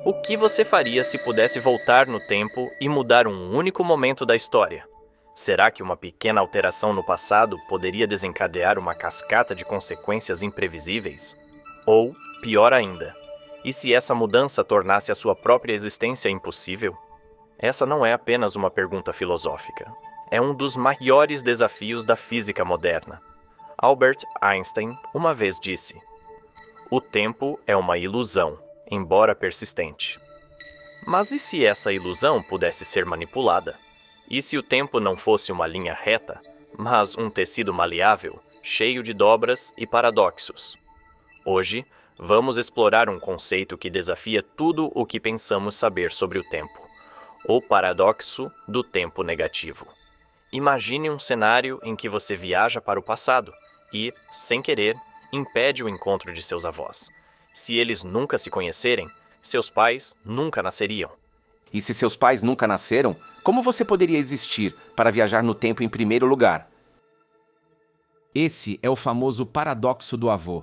O que você faria se pudesse voltar no tempo e mudar um único momento da história? Será que uma pequena alteração no passado poderia desencadear uma cascata de consequências imprevisíveis? Ou, pior ainda, e se essa mudança tornasse a sua própria existência impossível? Essa não é apenas uma pergunta filosófica. É um dos maiores desafios da física moderna. Albert Einstein uma vez disse: "O tempo é uma ilusão, embora persistente." Mas e se essa ilusão pudesse ser manipulada? E se o tempo não fosse uma linha reta, mas um tecido maleável, cheio de dobras e paradoxos? Hoje, vamos explorar um conceito que desafia tudo o que pensamos saber sobre o tempo: o paradoxo do tempo negativo. Imagine um cenário em que você viaja para o passado e, sem querer, impede o encontro de seus avós. Se eles nunca se conhecerem, seus pais nunca nasceriam. E se seus pais nunca nasceram, como você poderia existir para viajar no tempo em primeiro lugar? Esse é o famoso paradoxo do avô,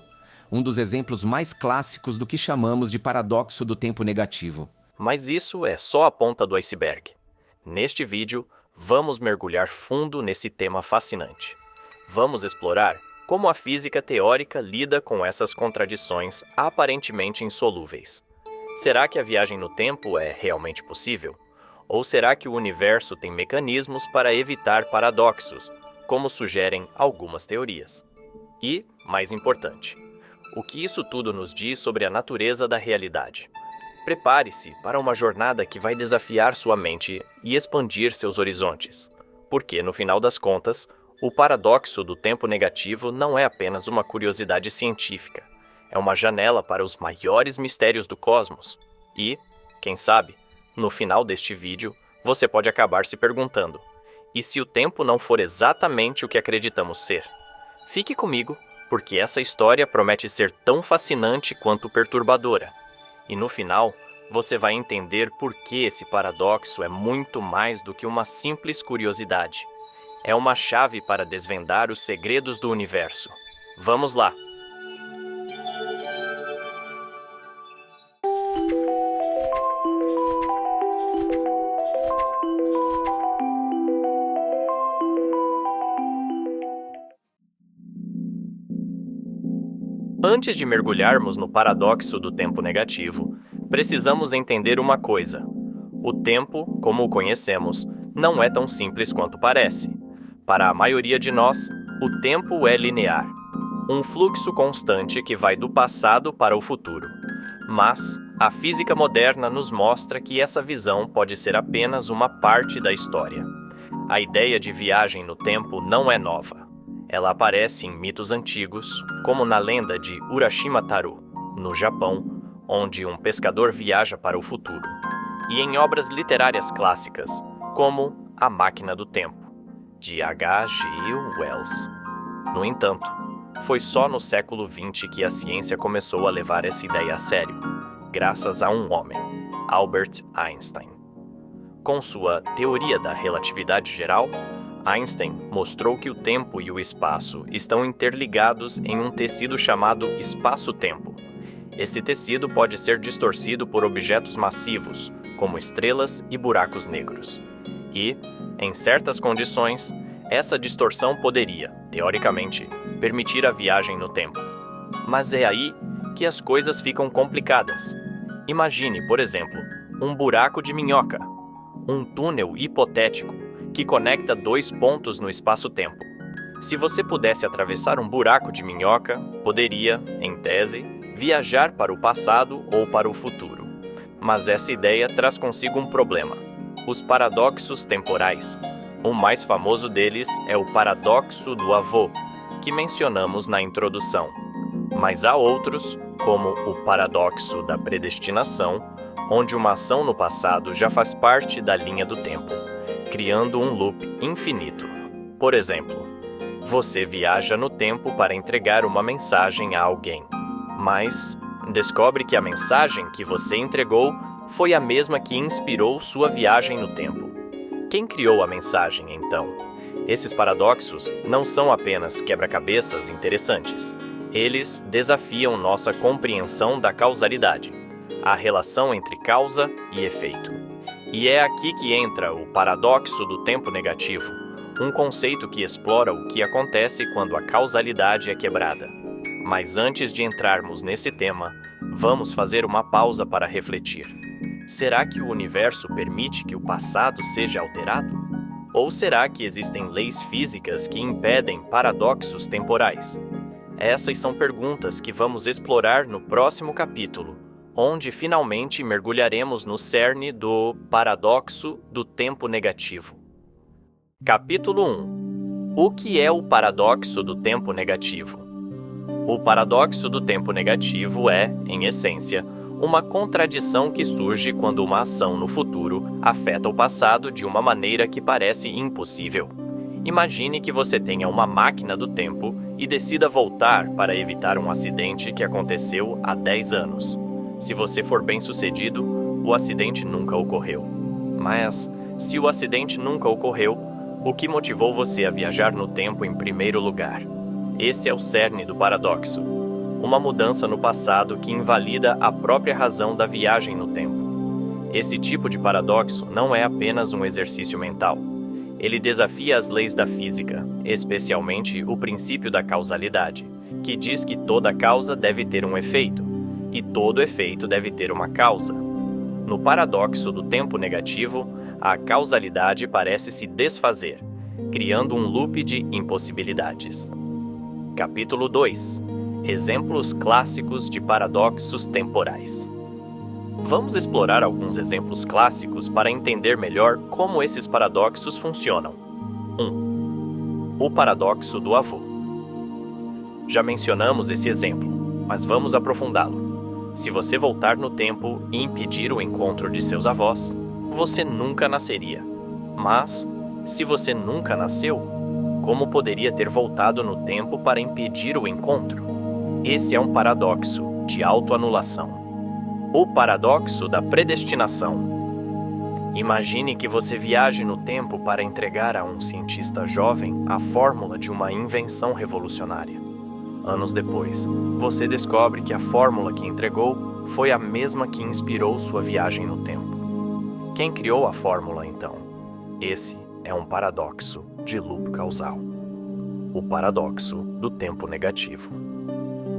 um dos exemplos mais clássicos do que chamamos de paradoxo do tempo negativo. Mas isso é só a ponta do iceberg. Neste vídeo, vamos mergulhar fundo nesse tema fascinante. Vamos explorar como a física teórica lida com essas contradições aparentemente insolúveis. Será que a viagem no tempo é realmente possível? Ou será que o universo tem mecanismos para evitar paradoxos, como sugerem algumas teorias? E, mais importante, o que isso tudo nos diz sobre a natureza da realidade? Prepare-se para uma jornada que vai desafiar sua mente e expandir seus horizontes. Porque, no final das contas, o paradoxo do tempo negativo não é apenas uma curiosidade científica. É uma janela para os maiores mistérios do cosmos. E, quem sabe, no final deste vídeo, você pode acabar se perguntando: e se o tempo não for exatamente o que acreditamos ser? Fique comigo, porque essa história promete ser tão fascinante quanto perturbadora. E no final, você vai entender por que esse paradoxo é muito mais do que uma simples curiosidade. É uma chave para desvendar os segredos do universo. Vamos lá! Antes de mergulharmos no paradoxo do tempo negativo, precisamos entender uma coisa. O tempo, como o conhecemos, não é tão simples quanto parece. Para a maioria de nós, o tempo é linear, um fluxo constante que vai do passado para o futuro. Mas a física moderna nos mostra que essa visão pode ser apenas uma parte da história. A ideia de viagem no tempo não é nova. Ela aparece em mitos antigos, como na lenda de Urashima Taro, no Japão, onde um pescador viaja para o futuro, e em obras literárias clássicas, como A Máquina do Tempo, de H.G. Wells. No entanto, foi só no século XX que a ciência começou a levar essa ideia a sério, graças a um homem, Albert Einstein. Com sua teoria da relatividade geral, Einstein mostrou que o tempo e o espaço estão interligados em um tecido chamado espaço-tempo. Esse tecido pode ser distorcido por objetos massivos, como estrelas e buracos negros. E, em certas condições, essa distorção poderia, teoricamente, permitir a viagem no tempo. Mas é aí que as coisas ficam complicadas. Imagine, por exemplo, um buraco de minhoca, um túnel hipotético que conecta dois pontos no espaço-tempo. Se você pudesse atravessar um buraco de minhoca, poderia, em tese, viajar para o passado ou para o futuro. Mas essa ideia traz consigo um problema: os paradoxos temporais. O mais famoso deles é o paradoxo do avô, que mencionamos na introdução. Mas há outros, como o paradoxo da predestinação, onde uma ação no passado já faz parte da linha do tempo, criando um loop infinito. Por exemplo, você viaja no tempo para entregar uma mensagem a alguém, mas descobre que a mensagem que você entregou foi a mesma que inspirou sua viagem no tempo. Quem criou a mensagem, então? Esses paradoxos não são apenas quebra-cabeças interessantes. Eles desafiam nossa compreensão da causalidade. a relação entre causa e efeito. E é aqui que entra o paradoxo do tempo negativo, um conceito que explora o que acontece quando a causalidade é quebrada. Mas antes de entrarmos nesse tema, vamos fazer uma pausa para refletir. Será que o universo permite que o passado seja alterado? Ou será que existem leis físicas que impedem paradoxos temporais? Essas são perguntas que vamos explorar no próximo capítulo, onde finalmente mergulharemos no cerne do paradoxo do tempo negativo. Capítulo 1. O que é o paradoxo do tempo negativo? O paradoxo do tempo negativo é, em essência, uma contradição que surge quando uma ação no futuro afeta o passado de uma maneira que parece impossível. Imagine que você tenha uma máquina do tempo e decida voltar para evitar um acidente que aconteceu há 10 anos. Se você for bem-sucedido, o acidente nunca ocorreu. Mas, se o acidente nunca ocorreu, o que motivou você a viajar no tempo em primeiro lugar? Esse é o cerne do paradoxo. Uma mudança no passado que invalida a própria razão da viagem no tempo. Esse tipo de paradoxo não é apenas um exercício mental. Ele desafia as leis da física, especialmente o princípio da causalidade, que diz que toda causa deve ter um efeito, e todo efeito deve ter uma causa. No paradoxo do tempo negativo, a causalidade parece se desfazer, criando um loop de impossibilidades. Capítulo 2. Exemplos clássicos de paradoxos temporais. Vamos explorar alguns exemplos clássicos para entender melhor como esses paradoxos funcionam. 1. O paradoxo do avô. Já mencionamos esse exemplo, mas vamos aprofundá-lo. Se você voltar no tempo e impedir o encontro de seus avós, você nunca nasceria. Mas, se você nunca nasceu, como poderia ter voltado no tempo para impedir o encontro? Esse é um paradoxo de autoanulação. O paradoxo da predestinação. Imagine que você viaje no tempo para entregar a um cientista jovem a fórmula de uma invenção revolucionária. Anos depois, você descobre que a fórmula que entregou foi a mesma que inspirou sua viagem no tempo. Quem criou a fórmula, então? Esse é um paradoxo de loop causal. O paradoxo do tempo negativo.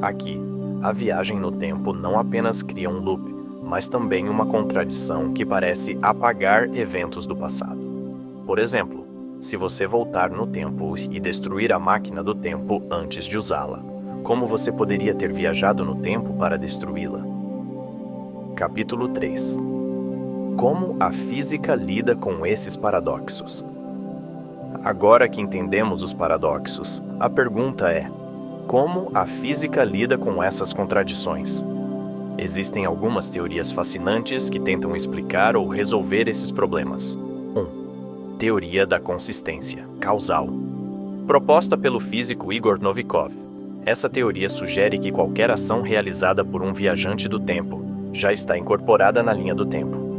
Aqui, a viagem no tempo não apenas cria um loop, mas também uma contradição que parece apagar eventos do passado. Por exemplo, se você voltar no tempo e destruir a máquina do tempo antes de usá-la, como você poderia ter viajado no tempo para destruí-la? Capítulo 3. Como a física lida com esses paradoxos? Agora que entendemos os paradoxos, a pergunta é: como a física lida com essas contradições? Existem algumas teorias fascinantes que tentam explicar ou resolver esses problemas. 1. Teoria da consistência causal. Proposta pelo físico Igor Novikov, essa teoria sugere que qualquer ação realizada por um viajante do tempo já está incorporada na linha do tempo.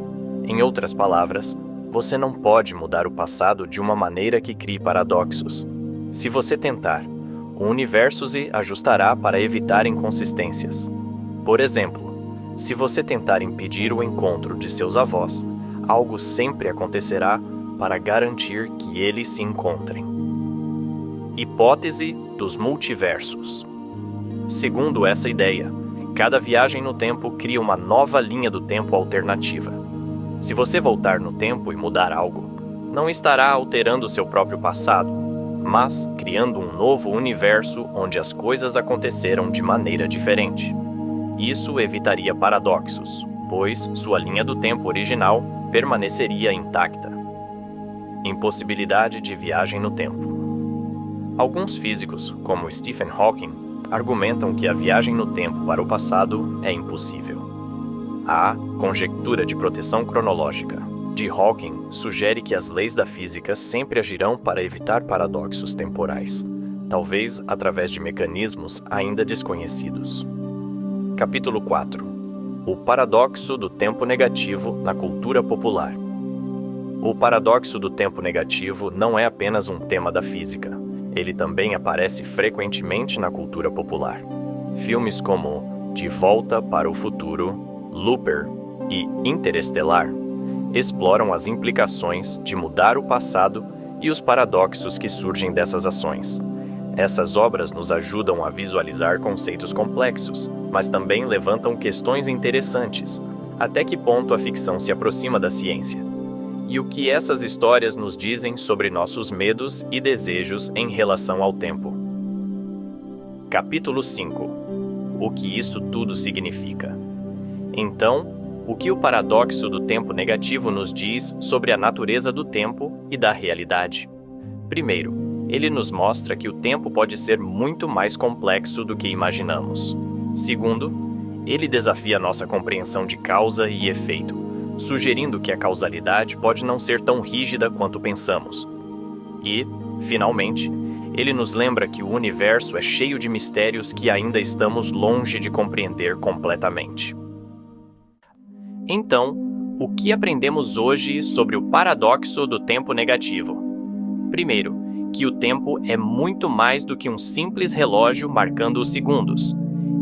Em outras palavras, você não pode mudar o passado de uma maneira que crie paradoxos. Se você tentar, o universo se ajustará para evitar inconsistências. Por exemplo, se você tentar impedir o encontro de seus avós, algo sempre acontecerá para garantir que eles se encontrem. Hipótese dos multiversos. Segundo essa ideia, cada viagem no tempo cria uma nova linha do tempo alternativa. Se você voltar no tempo e mudar algo, não estará alterando seu próprio passado, mas criando um novo universo onde as coisas aconteceram de maneira diferente. Isso evitaria paradoxos, pois sua linha do tempo original permaneceria intacta. Impossibilidade de viagem no tempo. Alguns físicos, como Stephen Hawking, argumentam que a viagem no tempo para o passado é impossível. A conjectura de proteção cronológica de Hawking sugere que as leis da física sempre agirão para evitar paradoxos temporais, talvez através de mecanismos ainda desconhecidos. Capítulo 4. O paradoxo do tempo negativo na cultura popular. O paradoxo do tempo negativo não é apenas um tema da física. Ele também aparece frequentemente na cultura popular. Filmes como De Volta para o Futuro Looper e Interestelar exploram as implicações de mudar o passado e os paradoxos que surgem dessas ações. Essas obras nos ajudam a visualizar conceitos complexos, mas também levantam questões interessantes. Até que ponto a ficção se aproxima da ciência? E o que essas histórias nos dizem sobre nossos medos e desejos em relação ao tempo? Capítulo 5. O que isso tudo significa? Então, o que o paradoxo do tempo negativo nos diz sobre a natureza do tempo e da realidade? Primeiro, ele nos mostra que o tempo pode ser muito mais complexo do que imaginamos. Segundo, ele desafia nossa compreensão de causa e efeito, sugerindo que a causalidade pode não ser tão rígida quanto pensamos. E, finalmente, ele nos lembra que o universo é cheio de mistérios que ainda estamos longe de compreender completamente. Então, o que aprendemos hoje sobre o paradoxo do tempo negativo? Primeiro, que o tempo é muito mais do que um simples relógio marcando os segundos.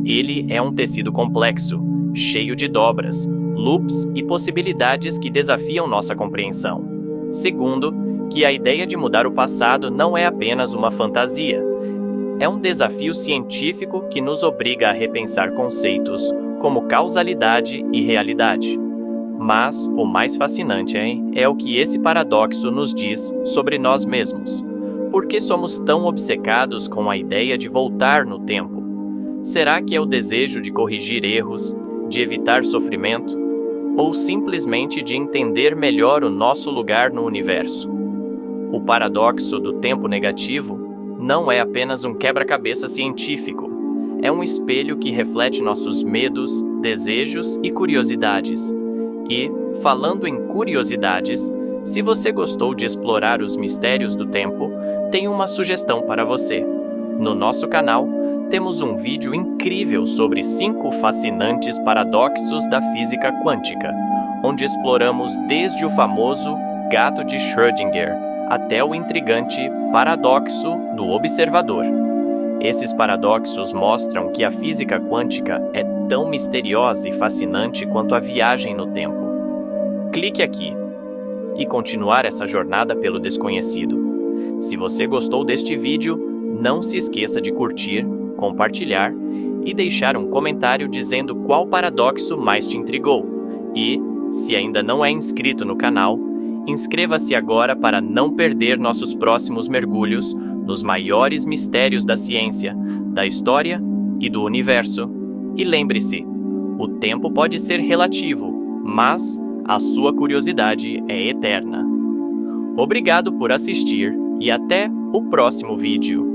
Ele é um tecido complexo, cheio de dobras, loops e possibilidades que desafiam nossa compreensão. Segundo, que a ideia de mudar o passado não é apenas uma fantasia. É um desafio científico que nos obriga a repensar conceitos como causalidade e realidade. Mas o mais fascinante, é o que esse paradoxo nos diz sobre nós mesmos. Por que somos tão obcecados com a ideia de voltar no tempo? Será que é o desejo de corrigir erros, de evitar sofrimento, ou simplesmente de entender melhor o nosso lugar no universo? O paradoxo do tempo negativo não é apenas um quebra-cabeça científico. É um espelho que reflete nossos medos, desejos e curiosidades. E, falando em curiosidades, se você gostou de explorar os mistérios do tempo, tenho uma sugestão para você. No nosso canal, temos um vídeo incrível sobre 5 fascinantes paradoxos da física quântica, onde exploramos desde o famoso gato de Schrödinger até o intrigante paradoxo do observador. Esses paradoxos mostram que a física quântica é tão misteriosa e fascinante quanto a viagem no tempo. Clique aqui e continuar essa jornada pelo desconhecido. Se você gostou deste vídeo, não se esqueça de curtir, compartilhar e deixar um comentário dizendo qual paradoxo mais te intrigou. E, se ainda não é inscrito no canal, inscreva-se agora para não perder nossos próximos mergulhos nos maiores mistérios da ciência, da história e do universo. E lembre-se, o tempo pode ser relativo, mas a sua curiosidade é eterna. Obrigado por assistir e até o próximo vídeo.